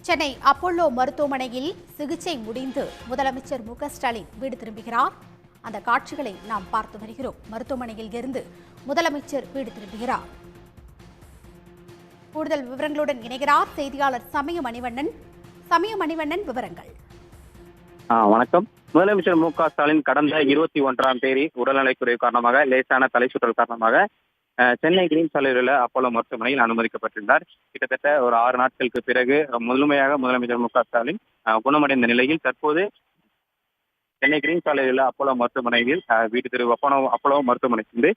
Chennai Apollo மருத்துவமனையில் சிகிச்சை முடிந்து முதலமைச்சர் ஸ்டாலின் வீடு திரும்புகிறார். அந்த காட்சிகளை நாம் பார்த்து வருகிறோம். மருத்துவமனையில் இருந்து முதலமைச்சர் வீடு திரும்புகிறார். கூடுதல் விவரங்களுடன் இணைகிறார் செய்தியாளர் சமய மணிவண்ணன். விவரங்கள். வணக்கம். முதலமைச்சர் ஸ்டாலின் கடந்த 21ஆம் தேதி உடல்நலைக்குறைவு காரணமாக லேசான தலை சுற்றல் காரணமாக சென்னை கிரீன் சாலையில் உள்ள அப்போலோ மருத்துவமனையில் அனுமதிக்கப்பட்டிருந்தார். கிட்டத்தட்ட ஒரு 6 நாட்களுக்கு பிறகு முழுமையாக முதலமைச்சர் ஸ்டாலின் குணமடைந்த நிலையில் தற்போது சென்னை கிரீன் சாலையில் உள்ள அப்போலோ மருத்துவமனையில் அப்போலோ மருத்துவமனைக்கு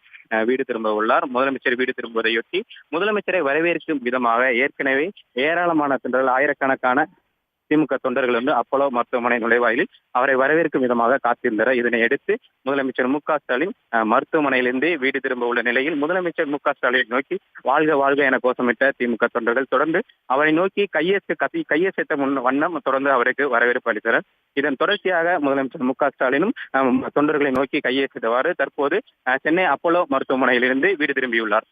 வீடு திரும்ப உள்ளார். முதலமைச்சர் வீடு திரும்புவதையொட்டி முதலமைச்சரை வரவேற்கும் விதமாக ஏற்கனவே ஏராளமான ஆயிரக்கணக்கான திமுக தொண்டர்கள் அப்போலோ மருத்துவமனை நுழைவாயிலில் அவரை வரவேற்கும் விதமாக காத்திருந்தார். இதனை அடுத்து முதலமைச்சர் ஸ்டாலின் மருத்துவமனையிலிருந்து வீடு திரும்ப உள்ள நிலையில் முதலமைச்சர் ஸ்டாலின் நோக்கி வாழ்க வாழ்க என கோஷமிட்ட திமுக தொண்டர்கள் தொடர்ந்து அவரை நோக்கி கையசைத்த வண்ணம் தொடர்ந்து அவருக்கு வரவேற்பு அளித்தனர். இதன் தொடர்ச்சியாக முதலமைச்சர் ஸ்டாலினும் தொண்டர்களை நோக்கி கையசைத்தவாறு தற்போது சென்னை அப்போலோ மருத்துவமனையிலிருந்து வீடு திரும்பியுள்ளார்.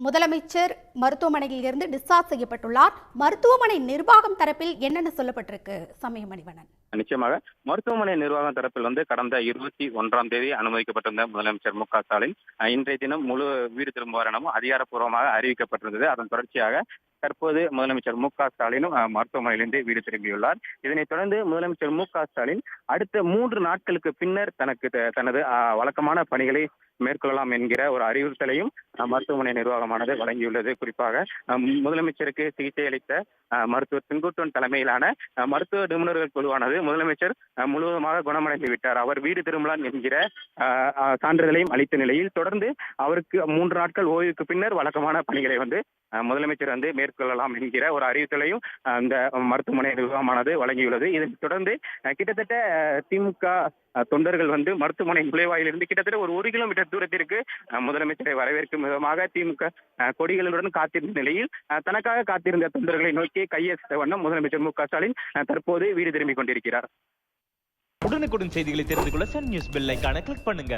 முதலமைச்சர் மருத்துவமனையில் இருந்து டிஸ்சார்ஜ் செய்யப்பட்டுள்ளார். மருத்துவமனை நிர்வாகம் தரப்பில் என்னென்ன சொல்லப்பட்டிருக்கு சமய மணிவண்ணன்? நிச்சயமாக மருத்துவமனை நிர்வாகம் தரப்பில் கடந்த 21ஆம் தேதி அனுமதிக்கப்பட்டிருந்த முதலமைச்சர் ஸ்டாலின் இன்றைய தினம் முழு வீடு திரும்புவார் எனவும் அதிகாரப்பூர்வமாக அறிவிக்கப்பட்டிருந்தது. அதன் தொடர்ச்சியாக தற்போது முதலமைச்சர் ஸ்டாலினும் மருத்துவமனையிலிருந்து வீடு திரும்பியுள்ளார். இதனைத் தொடர்ந்து முதலமைச்சர் ஸ்டாலின் அடுத்த 3 நாட்களுக்கு பின்னர் தனது வழக்கமான பணிகளை மேற்கொள்ளலாம் என்கிற ஒரு அறிவுறுத்தலையும் மருத்துவமனை நிர்வாகமானது வழங்கியுள்ளது. குறிப்பாக முதலமைச்சருக்கு சிகிச்சை அளித்த மருத்துவர் செங்குட்டுவன் தலைமையிலான மருத்துவ நிபுணர்கள் குழுவானது முதலமைச்சர் முழுவதுமாக குணமடைந்து விட்டார், அவர் வீடு திரும்பலாம் என்கிற சான்றிதழையும் அளித்த நிலையில் தொடர்ந்து அவருக்கு 3 நாட்கள் ஓய்வுக்கு பின்னர் வழக்கமான பணிகளை முதலமைச்சர் மேற்கொள்ளலாம் என்கிற ஒரு அறிவித்தலையும் அந்த மருத்துவமனை நிர்வாகமானது வழங்கியுள்ளது. இதனைத் தொடர்ந்து கிட்டத்தட்ட திமுக தொண்டர்கள் மருத்துவமனை நுழைவாயிலிருந்து கிட்டத்தட்ட ஒரு 1 கிலோமீட்டர் தூரத்திற்கு முதலமைச்சரை வரவேற்கும் விதமாக திமுக கொடிகளுடன் காத்திருந்த நிலையில் தனக்காக காத்திருந்த தொண்டர்களை நோக்கி கையசைத்த வண்ணம் முதலமைச்சர் ஸ்டாலின் தற்போது வீடு திரும்பிக் கொண்டிருக்கிறார். உடனுக்குடன் செய்திகளை தெரிந்து கொள்ள சன் நியூஸ் பெல் ஐகானை கிளிக் பண்ணுங்க.